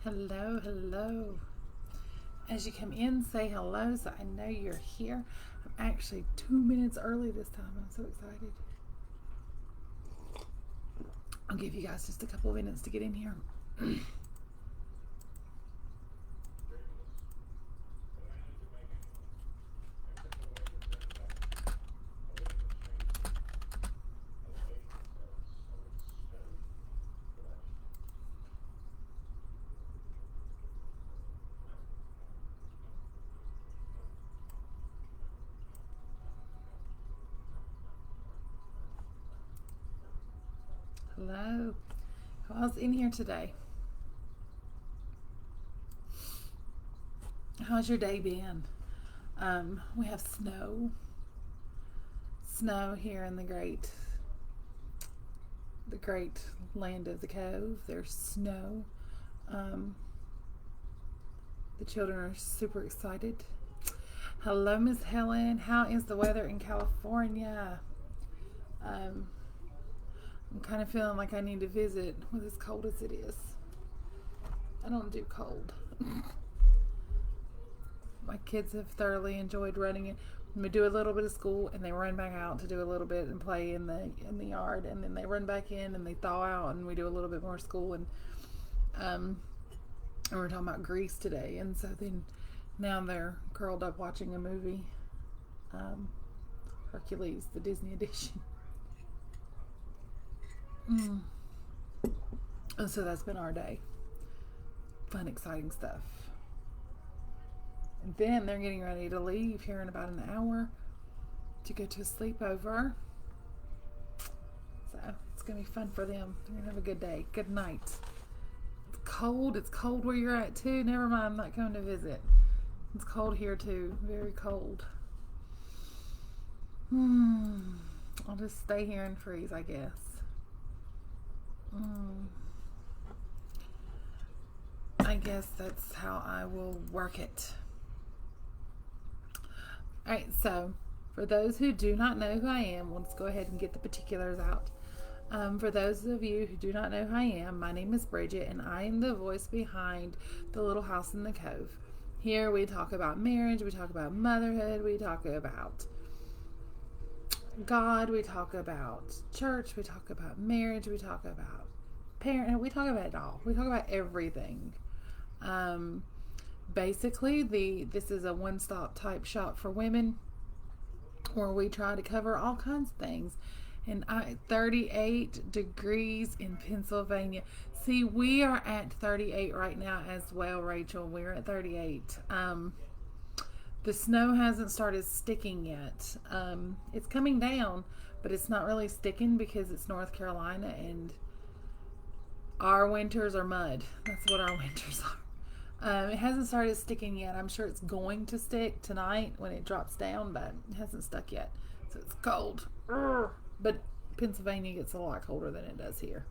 Hello, hello. As you come in, say hello so I know you're here. I'm actually 2 minutes early this time. I'm so excited. I'll give you guys just a couple of minutes to get in here. Hello. Who's in here today? How's your day been? We have snow here in the great land of the Cove. There's snow. Um, the children are super excited. Hello, Miss Helen. How is the weather in California? Um, I'm kind of feeling like I need to visit with as cold as it is. I don't do cold. My kids have thoroughly enjoyed running it. We do a little bit of school and they run back out to do a little bit and play in the yard, and then they run back in and they thaw out and we do a little bit more school, and we're talking about Greece today, and so then now they're curled up watching a movie, Hercules, the Disney edition. And so that's been our day. Fun, exciting stuff. And then they're getting ready to leave here in about an hour to go to a sleepover. So it's going to be fun for them. They're going to have a good day. Good night. It's cold. It's cold where you're at too. Never mind, I'm not going to visit. It's cold here too. Very cold. I'll just stay here and freeze, I guess. I guess that's how I will work it. Alright, so for those who do not know who I am, let's go ahead and get the particulars out. For those of you who do not know who I am, my name is Bridget, and I am the voice behind the Little House in the Cove. Here we talk about marriage, we talk about motherhood, we talk about God, we talk about church, we talk about marriage, we talk about parenthood, we talk about it all. We talk about everything. Basically, this is a one-stop type shop for women where we try to cover all kinds of things. And 38 degrees in Pennsylvania. See, we are at 38 right now as well, Rachel. We're at 38. The snow hasn't started sticking yet. It's coming down, but it's not really sticking because it's North Carolina and our winters are mud. That's what our winters are. It hasn't started sticking yet. I'm sure it's going to stick tonight when it drops down, but it hasn't stuck yet. So it's cold. But Pennsylvania gets a lot colder than it does here.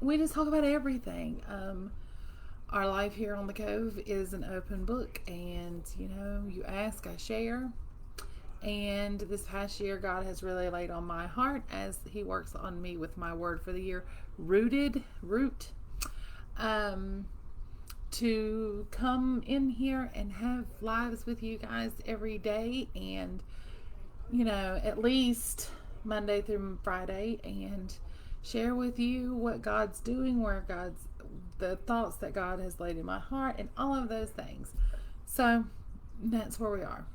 We just talk about everything. Our life here on the Cove is an open book, and you ask, I share. And this past year, God has really laid on my heart as He works on me with my word for the year, root, to come in here and have lives with you guys every day, and at least Monday through Friday, and share with you what God's doing, the thoughts that God has laid in my heart, and all of those things. So that's where we are.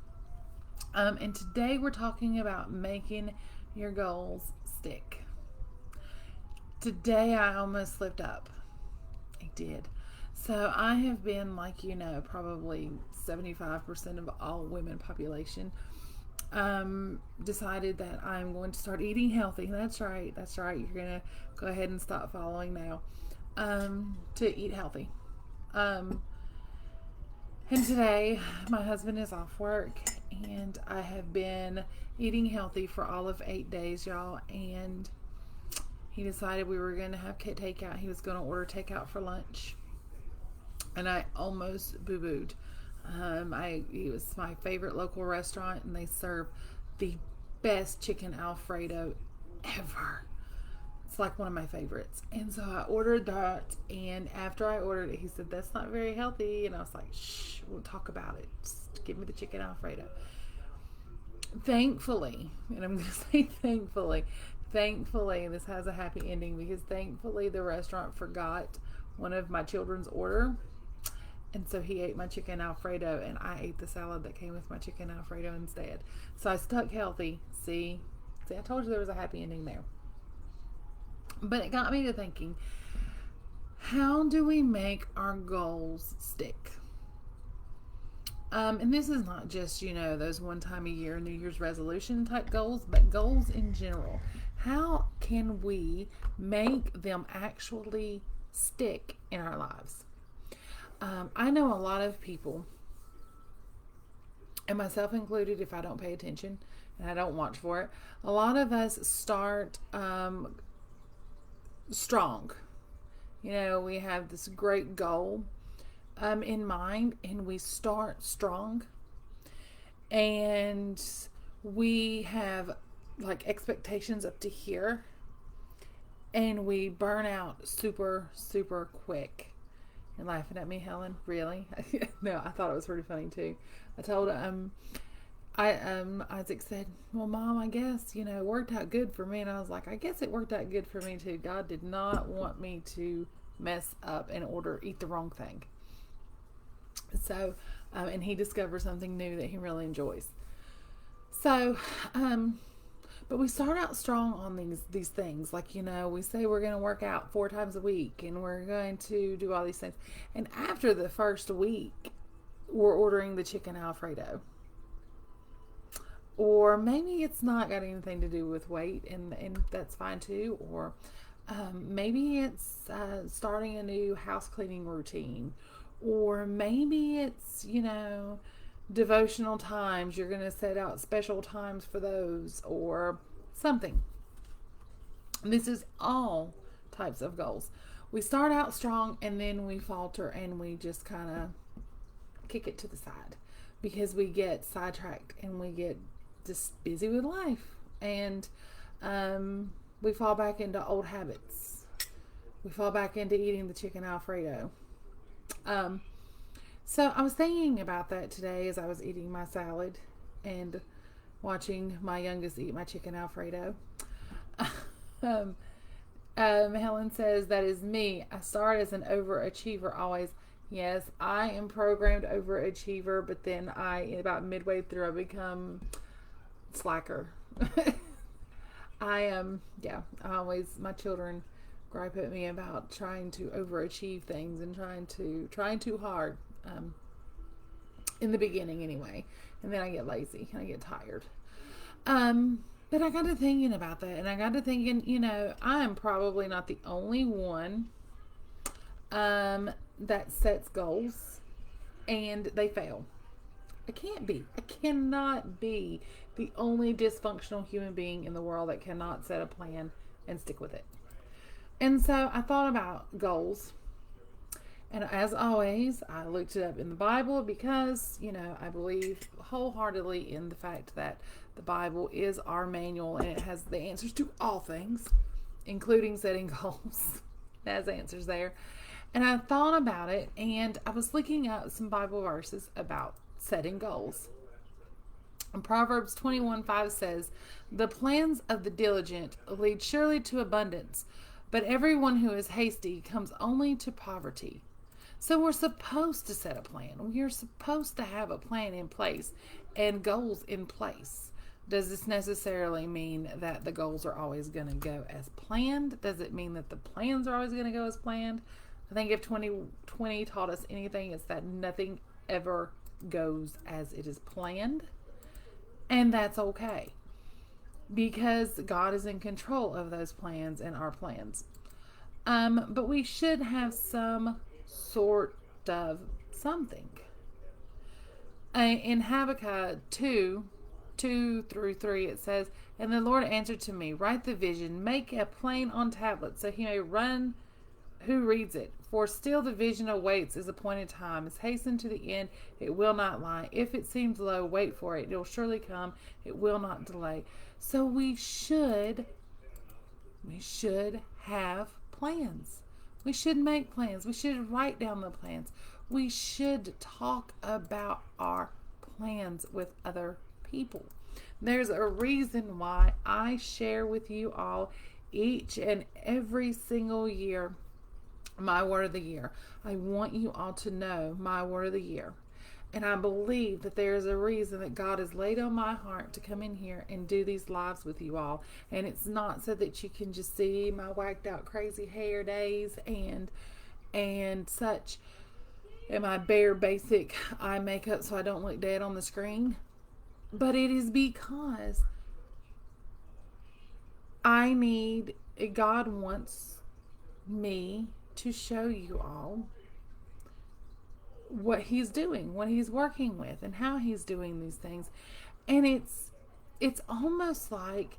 And today we're talking about making your goals stick. Today I almost slipped up. I did. So I have been, like probably 75% of all women population, decided that I'm going to start eating healthy. That's right. You're going to go ahead and stop following now, to eat healthy. And today my husband is off work, and I have been eating healthy for all of 8 days, y'all. And he decided we were going to have takeout. He was going to order takeout for lunch, and I almost boo-booed. It was my favorite local restaurant, and they serve the best chicken Alfredo ever. It's like one of my favorites. And so I ordered that. And after I ordered it, he said, that's not very healthy. And I was like, shh, we'll talk about it. Just give me the chicken Alfredo. Thankfully, and I'm going to say thankfully, this has a happy ending, because thankfully the restaurant forgot one of my children's order. And so he ate my chicken Alfredo, and I ate the salad that came with my chicken Alfredo instead. So I stuck healthy. See, I told you there was a happy ending there. But it got me to thinking, how do we make our goals stick? And this is not just, those one time a year New Year's resolution type goals, but goals in general. How can we make them actually stick in our lives? I know a lot of people, and myself included if I don't pay attention and I don't watch for it, a lot of us start strong. We have this great goal in mind, and we start strong, and we have like expectations up to here, and we burn out super, super quick. You're laughing at me, Helen? Really? No, I thought it was pretty funny too. I told Isaac said, well, Mom, I guess, it worked out good for me. And I was like, I guess it worked out good for me too. God did not want me to mess up and eat the wrong thing. So, and he discovered something new that he really enjoys. So, but we start out strong on these things. Like, we say we're going to work out 4 times a week, and we're going to do all these things. And after the first week, we're ordering the chicken Alfredo. Or maybe it's not got anything to do with weight, and that's fine too. Or maybe it's starting a new house cleaning routine. Or maybe it's, devotional times. You're going to set out special times for those, or something. This is all types of goals. We start out strong, and then we falter, and we just kind of kick it to the side because we get sidetracked and we get just busy with life, and we fall back into old habits. We fall back into eating the chicken Alfredo. So I was thinking about that today as I was eating my salad and watching my youngest eat my chicken Alfredo. Helen says, that is me. I start as an overachiever always. Yes, I am programmed overachiever, but then about midway through, I become slacker. My children gripe at me about trying to overachieve things and trying too hard. In the beginning anyway, and then I get lazy and I get tired. But I got to thinking about that, and I got to thinking, I'm probably not the only one that sets goals and they fail. I cannot be the only dysfunctional human being in the world that cannot set a plan and stick with it. And so I thought about goals. And as always, I looked it up in the Bible because, I believe wholeheartedly in the fact that the Bible is our manual, and it has the answers to all things, including setting goals. It has answers there. And I thought about it, and I was looking up some Bible verses about setting goals. And Proverbs 21:5 says, the plans of the diligent lead surely to abundance, but everyone who is hasty comes only to poverty. So we're supposed to set a plan. We are supposed to have a plan in place and goals in place. Does this necessarily mean that the goals are always going to go as planned? Does it mean that the plans are always going to go as planned? I think if 2020 taught us anything, it's that nothing ever goes as it is planned. And that's okay, because God is in control of those plans and our plans. But we should have some sort of something. In Habakkuk 2:2-3, it says, and the Lord answered to me, write the vision, make a plain on tablets, so he may run who reads it. For still the vision awaits his appointed time. It's hastened to the end. It will not lie. If it seems low, wait for it. It will surely come. It will not delay. So we should We should have plans. We should make plans. We should write down the plans. We should talk about our plans with other people. There's a reason why I share with you all each and every single year my word of the year. I want you all to know my word of the year. And I believe that there is a reason that God has laid on my heart to come in here and do these lives with you all. And it's not so that you can just see my whacked out crazy hair days and such, and my bare basic eye makeup so I don't look dead on the screen. But it is because God wants me to show you all what he's doing, what he's working with, and how he's doing these things. And it's almost like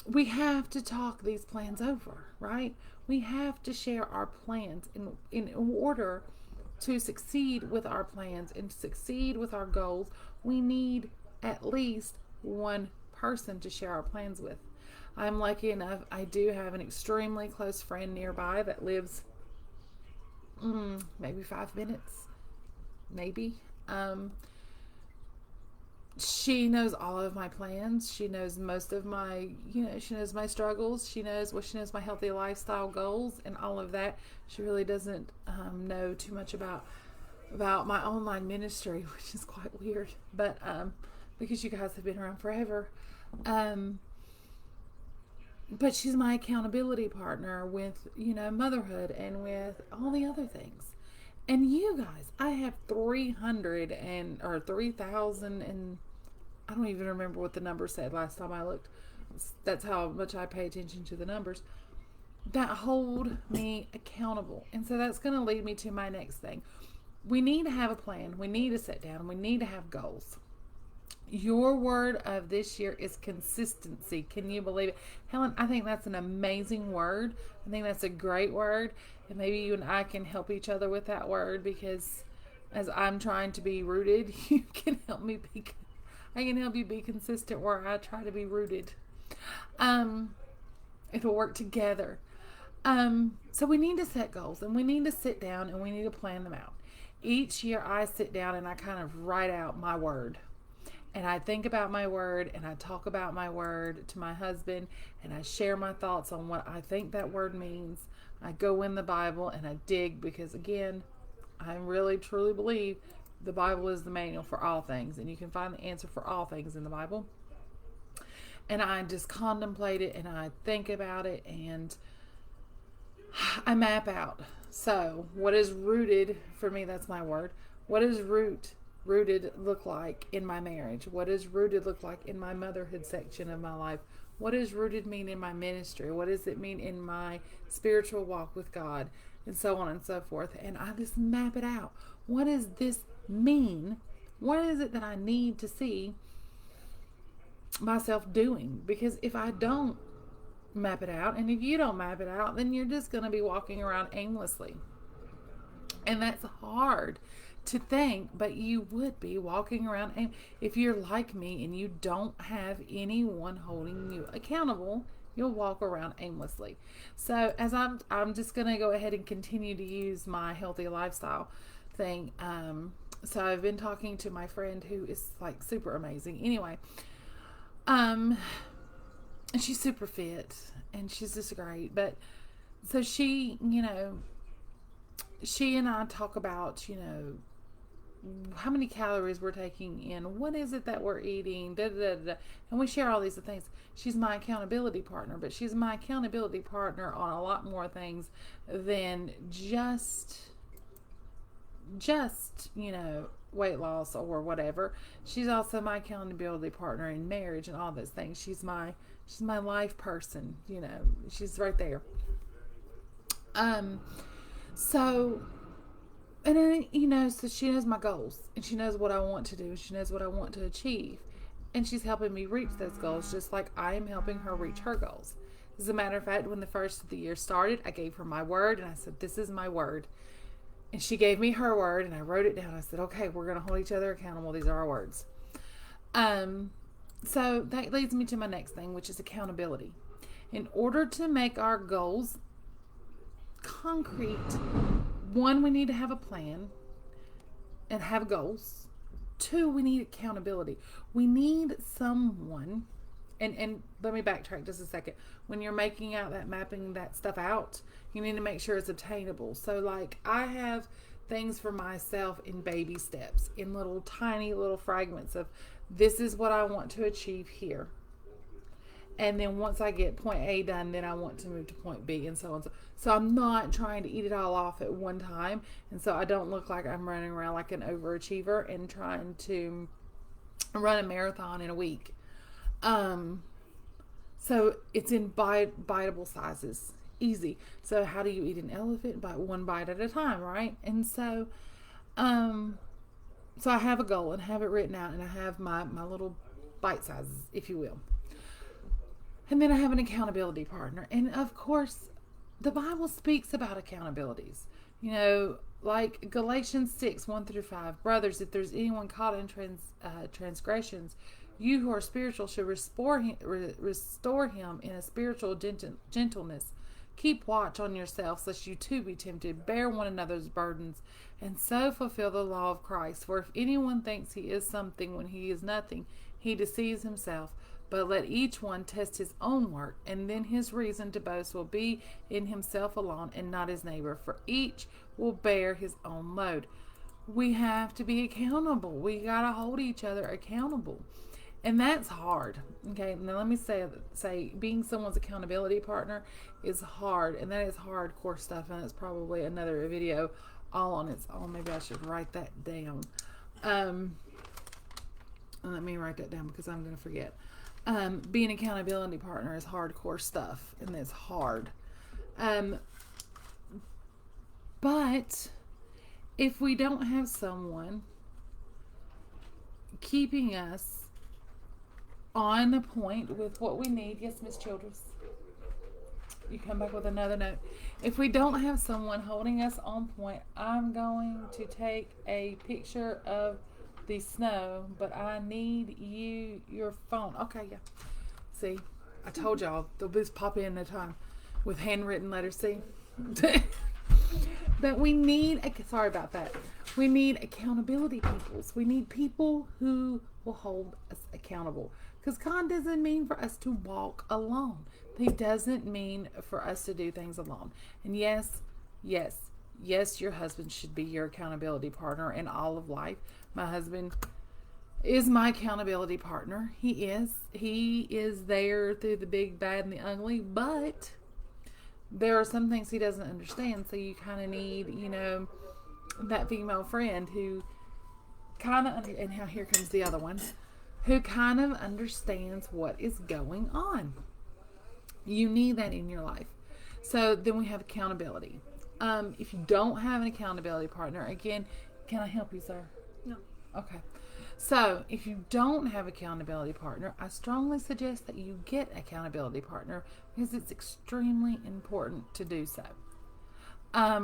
we have to talk these plans over, right? We have to share our plans in order to succeed with our plans and succeed with our goals. We need at least one person to share our plans with. I'm lucky enough, I do have an extremely close friend nearby that lives maybe 5 minutes, maybe. She knows all of my plans. She knows most of my, she knows my struggles. She knows my healthy lifestyle goals and all of that. She really doesn't know too much about my online ministry, which is quite weird, but because you guys have been around forever. But she's my accountability partner with, motherhood and with all the other things. And you guys, I have 3,000 and I don't even remember what the number said last time I looked. That's how much I pay attention to the numbers that hold me accountable. And so that's going to lead me to my next thing. We need to have a plan. We need to sit down. We need to have goals. Your word of this year is consistency. Can you believe it? Helen, I think that's an amazing word. I think that's a great word. And maybe you and I can help each other with that word, because as I'm trying to be rooted, you can help me I can help you be consistent where I try to be rooted. It'll work together. So we need to set goals, and we need to sit down and we need to plan them out. Each year I sit down and I kind of write out my word. And I think about my word, and I talk about my word to my husband, and I share my thoughts on what I think that word means. I go in the Bible and I dig, because again, I really truly believe the Bible is the manual for all things, and you can find the answer for all things in the Bible. And I just contemplate it and I think about it and I map out. So what is rooted for me? That's my word. What is rooted look like in my marriage? What does rooted look like in my motherhood section of my life? What does rooted mean in my ministry? What does it mean in my spiritual walk with God? And so on and so forth. And I just map it out. What does this mean? What is it that I need to see myself doing? Because if I don't map it out, and if you don't map it out, then you're just going to be walking around aimlessly. And that's hard to think, but you would be walking around if you're like me and you don't have anyone holding you accountable. You'll walk around aimlessly. So as I'm just going to go ahead and continue to use my healthy lifestyle thing. So I've been talking to my friend who is like super amazing. Anyway, and she's super fit and she's just great. But so she and I talk about, how many calories we're taking in, what is it that we're eating, and we share all these things. She's my accountability partner, but she's my accountability partner on a lot more things than just weight loss or whatever. She's also my accountability partner in marriage and all those things. She's my life person, she's right there. So, and then, so she knows my goals, and she knows what I want to do, and she knows what I want to achieve, and she's helping me reach those goals, just like I am helping her reach her goals. As a matter of fact, when the first of the year started, I gave her my word, and I said, this is my word. And she gave me her word, and I wrote it down. I said, okay, we're going to hold each other accountable. These are our words. So that leads me to my next thing, which is accountability. In order to make our goals concrete, one, we need to have a plan and have goals. Two, we need accountability. We need someone, and let me backtrack just a second. When you're making out that, mapping that stuff out, you need to make sure it's obtainable. So like I have things for myself in baby steps, in little tiny little fragments of this is what I want to achieve here. And then once I get point A done, then I want to move to point B, and so on. So I'm not trying to eat it all off at one time, and so I don't look like I'm running around like an overachiever and trying to run a marathon in a week. So it's in biteable sizes, easy. So how do you eat an elephant? By one bite at a time, right? And so, so I have a goal and have it written out, and I have my little bite sizes, if you will. And then I have an accountability partner. And of course, the Bible speaks about accountabilities. You know, like Galatians 6, 1 through 5. Brothers, if there's anyone caught in transgressions, you who are spiritual should restore him in a spiritual gentleness. Keep watch on yourselves, lest you too be tempted. Bear one another's burdens, and so fulfill the law of Christ. For if anyone thinks he is something when he is nothing, he deceives himself. But let each one test his own work, and then his reason to boast will be in himself alone and not his neighbor, for each will bear his own load. We have to be accountable. We got to hold each other accountable. And that's hard. Okay, now let me say being someone's accountability partner is hard, and that is hardcore stuff, and it's probably another video all on its own. Maybe I should write that down. Let me write that down because I'm going to forget. Being an accountability partner is hardcore stuff, and it's hard. But if we don't have someone keeping us on the point with what we need, yes, Miss Childress, you come back with another note. If we don't have someone holding us on point, I'm going to take a picture of the snow, but I need your phone. Okay, yeah. See, I told y'all they'll just pop in a time with handwritten letters. See, that we need. Sorry about that. We need accountability peoples. We need people who will hold us accountable. Because God doesn't mean for us to walk alone. He doesn't mean for us to do things alone. And yes, your husband should be your accountability partner in all of life. My husband is my accountability partner. He is there through the big, bad, and the ugly, but there are some things he doesn't understand. So you kind of need, that female friend who kind of, and now here comes the other one, who kind of understands what is going on. You need that in your life. So then we have accountability. If you don't have an accountability partner, again, can I help you, sir? No. Okay. So if you don't have accountability partner, I strongly suggest that you get accountability partner because it's extremely important to do so.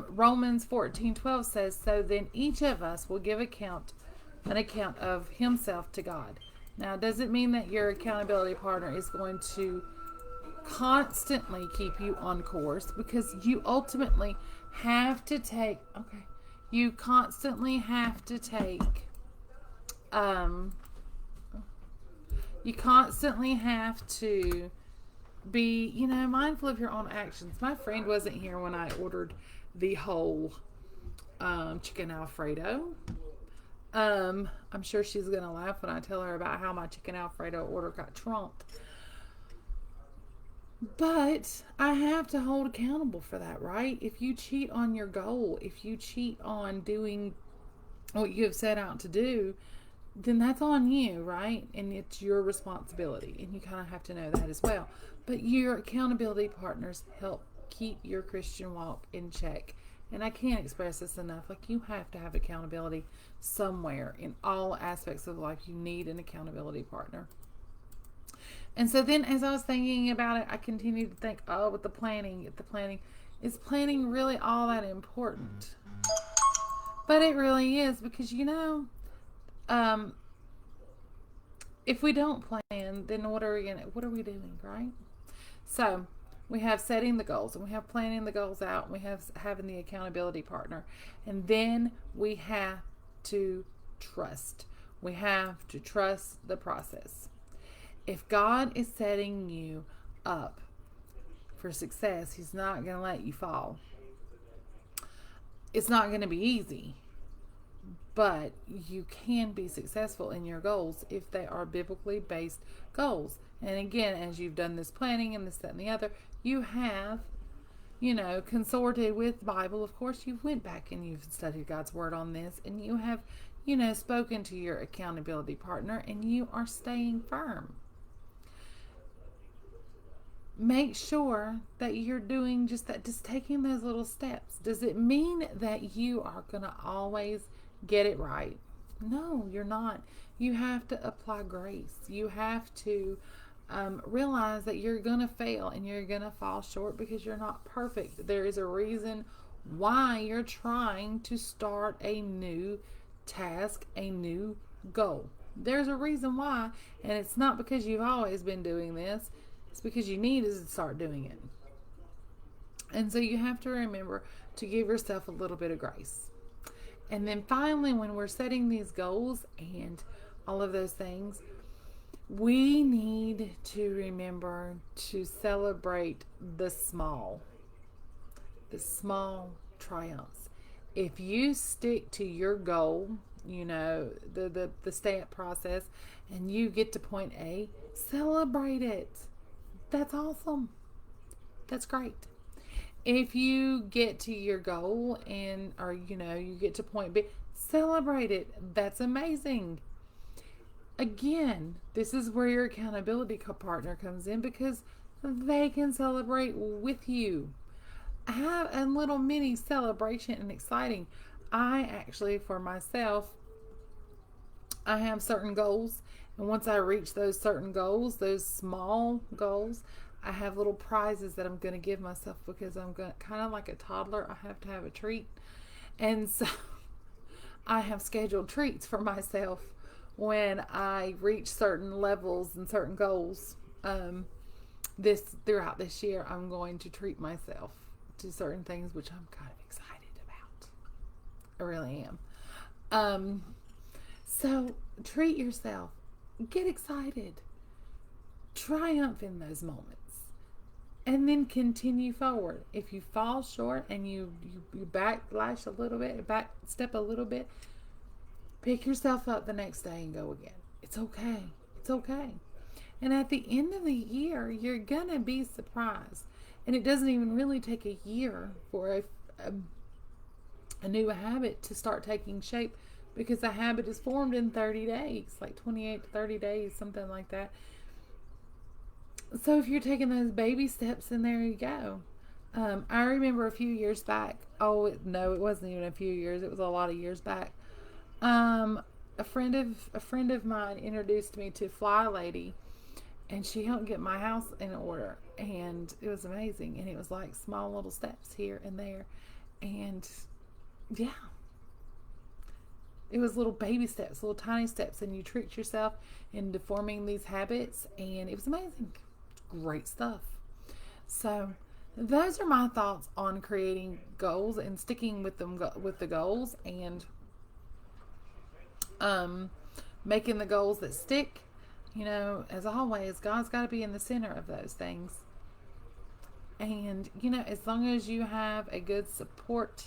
Romans 14:12 says, so then each of us will give an account of himself to God. Now, does it mean that your accountability partner is going to constantly keep you on course? Because you ultimately have to take, you constantly have to take, you constantly have to be, mindful of your own actions. My friend wasn't here when I ordered the whole chicken Alfredo. I'm sure she's going to laugh when I tell her about how my chicken Alfredo order got trumped. But I have to hold accountable for that, right? If you cheat on your goal, if you cheat on doing what you have set out to do, then that's on you, right? And it's your responsibility. And you kind of have to know that as well. But your accountability partners help keep your Christian walk in check. And I can't express this enough. Like, you have to have accountability somewhere. In all aspects of life, you need an accountability partner. And so then as I was thinking about it, I continued to think, with the planning, is planning really all that important? But it really is, because, if we don't plan, then what are we doing, right? So we have setting the goals, and we have planning the goals out, and we have having the accountability partner, and then we have to trust. We have to trust the process. If God is setting you up for success, He's not going to let you fall. It's not going to be easy, but you can be successful in your goals if they are biblically based goals. And again, as you've done this planning and this, that, and the other, you have, consorted with Bible. Of course, you've went back and you've studied God's Word on this, and you have, spoken to your accountability partner, and you are staying firm. Make sure that you're doing just that, just taking those little steps. Does it mean that you are going to always get it right? No, you're not. You have to apply grace. You have to realize that you're going to fail and you're going to fall short because you're not perfect. There is a reason why you're trying to start a new task, a new goal. There's a reason why, and it's not because you've always been doing this. It's because you need to start doing it. And so you have to remember to give yourself a little bit of grace. And then finally, when we're setting these goals and all of those things, we need to remember to celebrate the small triumphs. If you stick to your goal, the step process, and you get to point A, celebrate it. That's awesome. That's great. If you get to your goal or you get to point B, celebrate it. That's amazing. Again, this is where your accountability partner comes in, because they can celebrate with you. Have a little mini celebration and exciting. I actually, for myself, I have certain goals. And once I reach those certain goals, those small goals, I have little prizes that I'm going to give myself, because I'm going kind of like a toddler. I have to have a treat. And so I have scheduled treats for myself when I reach certain levels and certain goals. Throughout this year, I'm going to treat myself to certain things, which I'm kind of excited about. I really am. So treat yourself. Get excited. Triumph in those moments. And then continue forward. If you fall short and you backlash a little bit, back step a little bit, pick yourself up the next day and go again. It's okay. It's okay. And at the end of the year, you're going to be surprised. And it doesn't even really take a year for a new habit to start taking shape, because the habit is formed in 30 days, like 28 to 30 days, something like that. So if you're taking those baby steps, and there you go. I remember a few years back. Oh, no, it wasn't even a few years. It was a lot of years back. A friend of mine introduced me to Fly Lady, and she helped get my house in order, and it was amazing. And it was like small little steps here and there, and yeah. It was little baby steps, little tiny steps, and you tricked yourself into forming these habits, and it was amazing. Great stuff. So those are my thoughts on creating goals and sticking with them, with the goals, and making the goals that stick. As always, God's got to be in the center of those things. And as long as you have a good support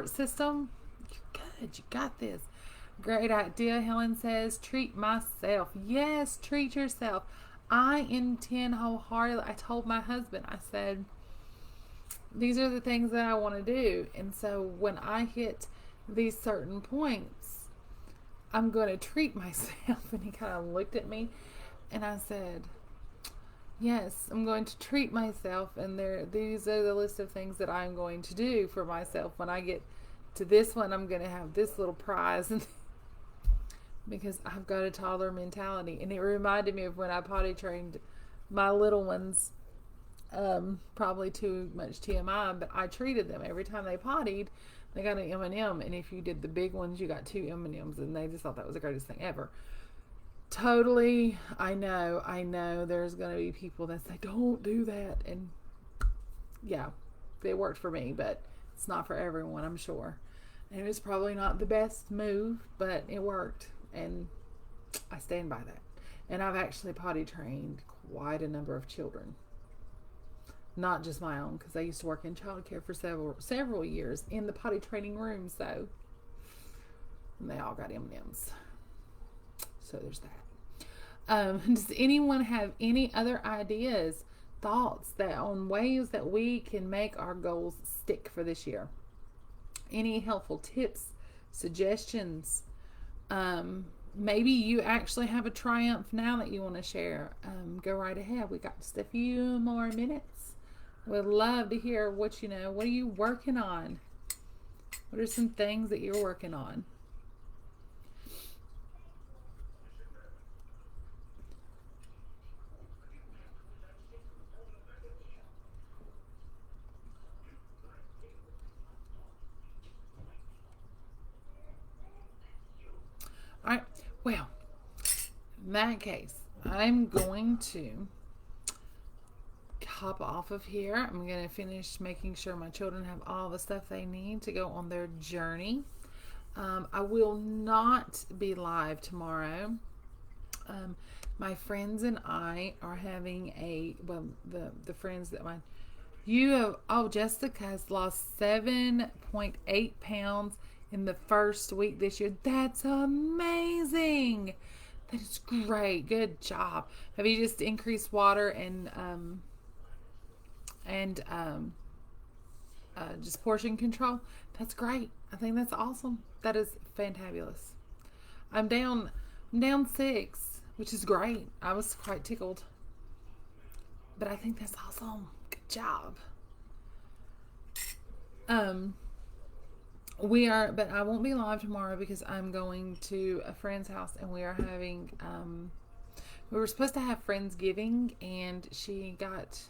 system, you're good. You got this. Great idea. Helen says, treat myself. Yes, treat yourself. I intend wholeheartedly. I told my husband, I said, these are the things that I want to do. And so when I hit these certain points, I'm going to treat myself. And he kind of looked at me, and I said, yes, I'm going to treat myself. And these are the list of things that I'm going to do for myself. When I get to this one, I'm going to have this little prize. Because I've got a toddler mentality. And it reminded me of when I potty trained my little ones. Probably too much TMI, but I treated them every time they pottied. They got an M&M, and if you did the big ones, you got 2 M&Ms, and they just thought that was the greatest thing ever. Totally. I know there's going to be people that say, don't do that. And yeah, it worked for me, but it's not for everyone, I'm sure. And it was probably not the best move, but it worked. And I stand by that. And I've actually potty trained quite a number of children. Not just my own, because I used to work in childcare for several years in the potty training room, so and they all got M&Ms. So there's that. Does anyone have any other ideas, thoughts that on ways that we can make our goals stick for this year? Any helpful tips, suggestions? Maybe you actually have a triumph now that you want to share. Go right ahead. We got just a few more minutes. Would love to hear what you know. What are you working on? What are some things that you're working on? All right. Well, in that case, I'm going to hop off of here. I'm going to finish making sure my children have all the stuff they need to go on their journey. I will not be live tomorrow. My friends and I are having the friends that Jessica has lost 7.8 pounds in the first week this year. That's amazing. That is great. Good job. Have you just increased water and just portion control? That's great. I think that's awesome. That is fantabulous. I'm down 6, which is great. I was quite tickled. But I think that's awesome. Good job. But I won't be live tomorrow because I'm going to a friend's house and we are having, we were supposed to have Friendsgiving and she got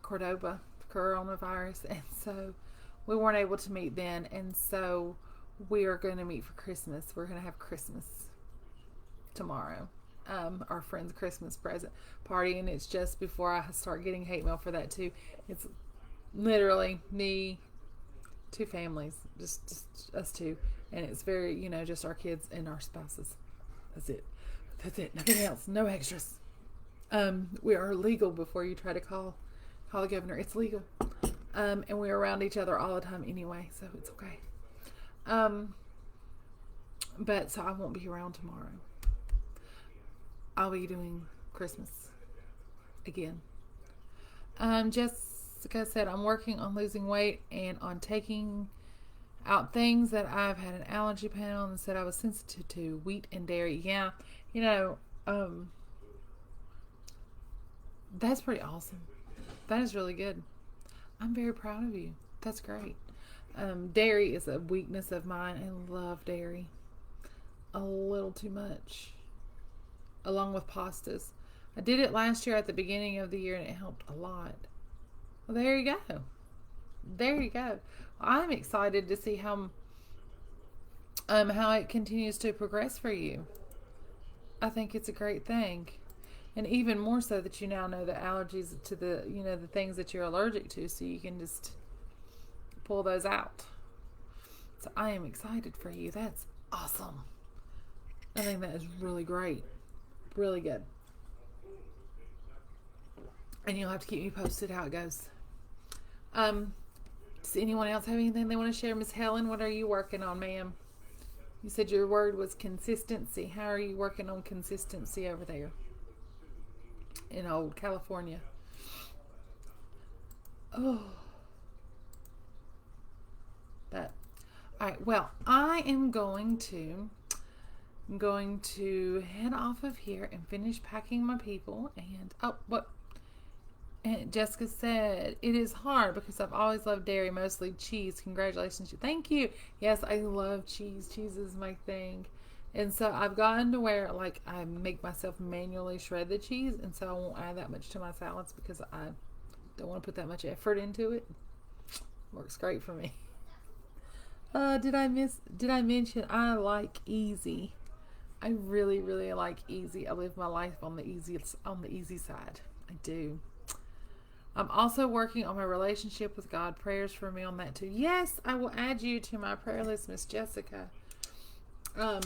coronavirus, and so we weren't able to meet then, and so we are going to meet for Christmas. We're going to have Christmas tomorrow, our friend's Christmas present party, and it's just before I start getting hate mail for that too. It's literally me, 2 families, just us 2, and it's very, just our kids and our spouses. That's it. Nothing else. No extras. We are legal before you try to call the governor. It's legal. And we're around each other all the time anyway, so it's okay. But so I won't be around tomorrow. I'll be doing Christmas again. Jessica said, I'm working on losing weight and on taking out things that I've had an allergy panel and said I was sensitive to wheat and dairy. Yeah, that's pretty awesome. That is really good. I'm very proud of you. That's great. Dairy is a weakness of mine. I love dairy. A little too much. Along with pastas. I did it last year at the beginning of the year and it helped a lot. Well, there you go. There you go. I'm excited to see how it continues to progress for you. I think it's a great thing. And even more so that you now know the allergies to the things that you're allergic to, so you can just pull those out. So I am excited for you. That's awesome. I think that is really great. Really good. And you'll have to keep me posted how it goes. Does anyone else have anything they want to share? Miss Helen, what are you working on, ma'am? You said your word was consistency. How are you working on consistency over there in old California? Oh. But, all right. Well, I am going to head off of here and finish packing my people. And Jessica said, it is hard because I've always loved dairy, mostly cheese. Congratulations. Thank you. Yes, I love cheese. Cheese is my thing. And so I've gotten to where, I make myself manually shred the cheese, and so I won't add that much to my salads because I don't want to put that much effort into it. Works great for me. Did I mention I like easy? I really, really like easy. I live my life on the easy side. I do. I'm also working on my relationship with God. Prayers for me on that too. Yes, I will add you to my prayer list, Miss Jessica. I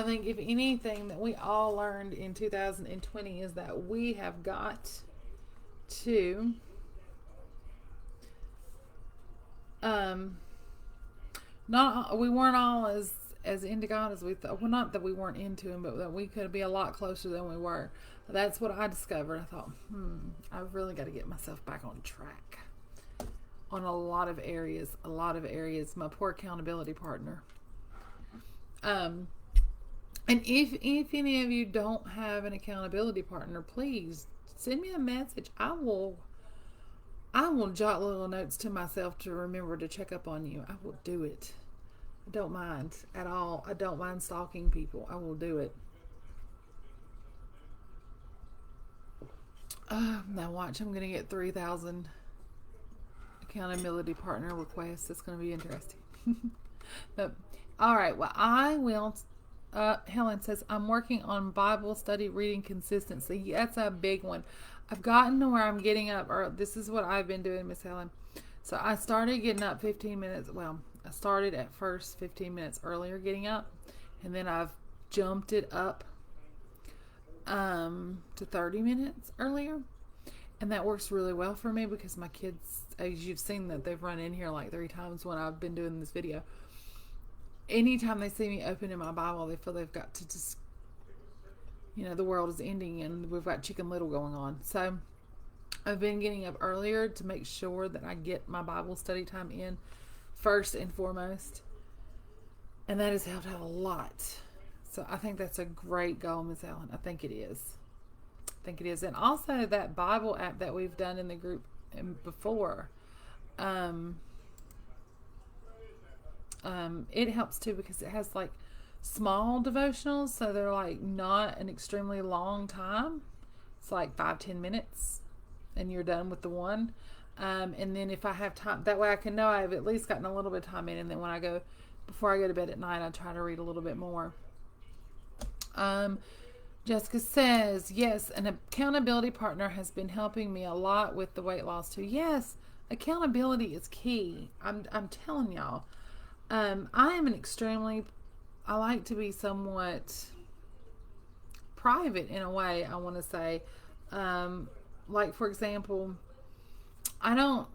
think if anything that we all learned in 2020 is that we have got to not we weren't all as into God as we thought. Well, not that we weren't into Him, but that we could be a lot closer than we were. That's what I discovered. I thought, I've really got to get myself back on track on a lot of areas. My poor accountability partner. And if any of you don't have an accountability partner, please send me a message. I will jot little notes to myself to remember to check up on you. I will do it. I don't mind at all. I don't mind stalking people. I will do it. Now watch, I'm going to get 3,000 accountability partner requests. It's going to be interesting. But, all right. Well, I will. Helen says, I'm working on Bible study reading consistency. That's a big one. I've gotten to where I'm getting up, or this is what I've been doing, Miss Helen. So I started getting up 15 minutes. Well, I started at first 15 minutes earlier getting up, and then I've jumped it up to 30 minutes earlier. And that works really well for me because my kids, as you've seen, that they've run in here like 3 times when I've been doing this video. Anytime they see me opening my Bible, they feel they've got to just, the world is ending and we've got Chicken Little going on. So I've been getting up earlier to make sure that I get my Bible study time in first and foremost. And that has helped out a lot. So I think that's a great goal, Miss Ellen. I think it is. And also that Bible app that we've done in the group before, it helps too because it has like small devotionals, so they're like not an extremely long time. It's like 5-10 minutes and you're done with the one. And then if I have time, that way I can know I've at least gotten a little bit of time in, and then when before I go to bed at night, I try to read a little bit more. Jessica says, yes, an accountability partner has been helping me a lot with the weight loss too. Yes, accountability is key. I'm telling y'all. I like to be somewhat private in a way, I want to say. Like, for example, a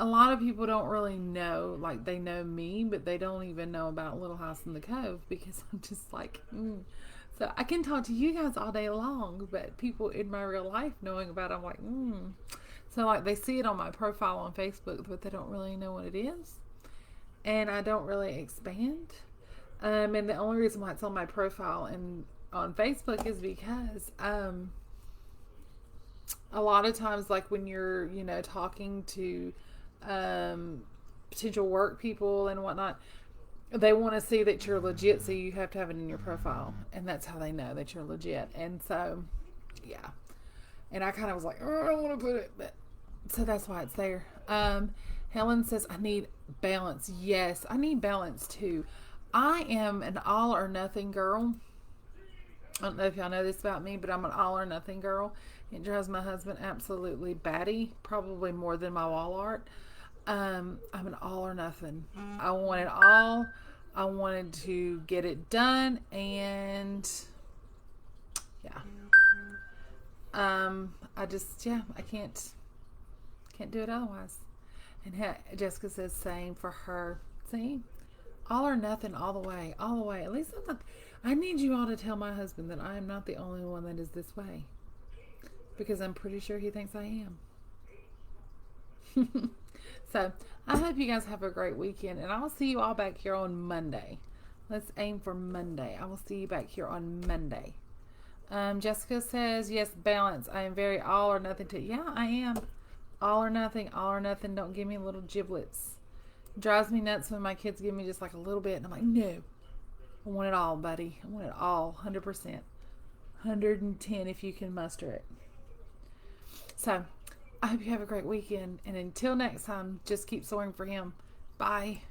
lot of people don't really know, like they know me, but they don't even know about Little House in the Cove because I'm just like, So I can talk to you guys all day long, but people in my real life knowing about it, I'm like, So like they see it on my profile on Facebook, but they don't really know what it is. And I don't really expand. And the only reason why it's on my profile and on Facebook is because a lot of times, like when you're, talking to potential work people and whatnot, they want to see that you're legit, so you have to have it in your profile, and that's how they know that you're legit. And so, yeah. And I kind of was like, I don't want to put it, but so that's why it's there. Helen says, I need balance. Yes, I need balance too. I am an all or nothing girl. I don't know if y'all know this about me, but I'm an all or nothing girl. It drives my husband absolutely batty, probably more than my wall art. I'm an all or nothing. I want it all. I wanted to get it done, and yeah. I can't do it otherwise. And Jessica says same for her. See, all or nothing, all the way. At least I need you all to tell my husband that I am not the only one that is this way, because I'm pretty sure he thinks I am. So I hope you guys have a great weekend, and I'll see you all back here on Monday. Let's aim for Monday. I will see you back here on Monday. Jessica says, yes, balance. I am very all or nothing too. Yeah, I am. All or nothing, all or nothing. Don't give me little giblets. It drives me nuts when my kids give me just like a little bit, and I'm like, no. I want it all, buddy. I want it all, 100%. 110 if you can muster it. So, I hope you have a great weekend, and until next time, just keep soaring for Him. Bye.